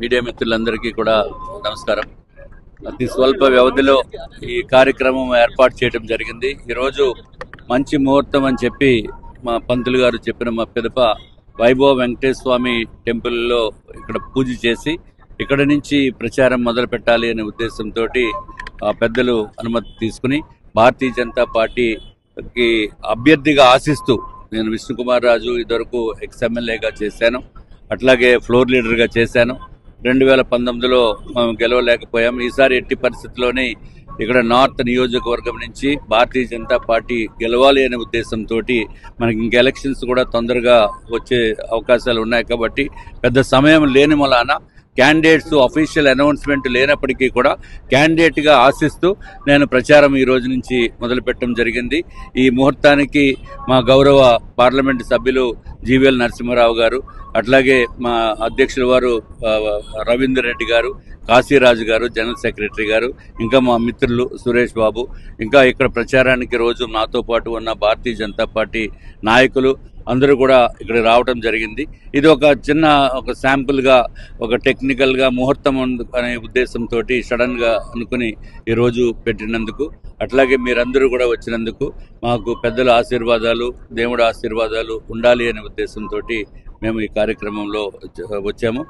Media మిత్రులందరికీ కూడా నమస్కారం. అతి స్వల్ప వ్యవధిలో ఈ కార్యక్రమం ఏర్పాటు చేయడం జరిగింది. ఈరోజు మంచి ముహూర్తం అని చెప్పి మా పంతులు గారు చెప్పిన మా పిదప వైభవ వెంకటేశ్వర స్వామి టెంపుల్లో ఇక్కడ పూజ చేసి ఇక్కడ నుంచి ప్రచారం మొదలు పెట్టాలి అనే ఉద్దేశంతో పెద్దలు అనుమతి తీసుకుని భారతీయ జనతా పార్టీకి అభ్యర్థిగా ఆశిస్తూ నేను విష్ణుకుమార్ రాజు ఇదివరకు ఎక్స్ఎమ్మెల్యేగా చేశాను, అట్లాగే ఫ్లోర్ లీడర్గా చేశాను. 2019లో మేము గెలవలేకపోయాం. ఈసారి ఎట్టి పరిస్థితుల్లోనే ఇక్కడ నార్త్ నియోజకవర్గం నుంచి భారతీయ జనతా పార్టీ గెలవాలి అనే ఉద్దేశంతో మనకి ఇంక ఎలక్షన్స్ కూడా తొందరగా వచ్చే అవకాశాలు ఉన్నాయి కాబట్టి పెద్ద సమయం లేని వలన క్యాండిడేట్స్ అఫీషియల్ అనౌన్స్మెంట్ లేనప్పటికీ కూడా క్యాండిడేట్గా ఆశిస్తూ నేను ప్రచారం ఈ రోజు నుంచి మొదలుపెట్టడం జరిగింది. ఈ ముహూర్తానికి మా గౌరవ పార్లమెంటు సభ్యులు జీవీఎల్ నరసింహారావు గారు, అట్లాగే మా అధ్యక్షుల వారు రవీందర్ రెడ్డి గారు, కాశీరాజు గారు జనరల్ సెక్రటరీ గారు, ఇంకా మా మిత్రులు సురేష్ బాబు, ఇంకా ఇక్కడ ప్రచారానికి రోజు నాతో పాటు ఉన్న భారతీయ జనతా పార్టీ నాయకులు అందరూ కూడా ఇక్కడ రావడం జరిగింది. ఇది ఒక చిన్న శాంపుల్గా ఒక టెక్నికల్గా ముహూర్తం అనే ఉద్దేశంతో సడన్గా అనుకుని ఈరోజు పెట్టినందుకు, అట్లాగే మీరందరూ కూడా వచ్చినందుకు మాకు పెద్దల ఆశీర్వాదాలు, దేవుడి ఆశీర్వాదాలు ఉండాలి అనే ఉద్దేశంతో మేము ఈ కార్యక్రమంలో వచ్చాము.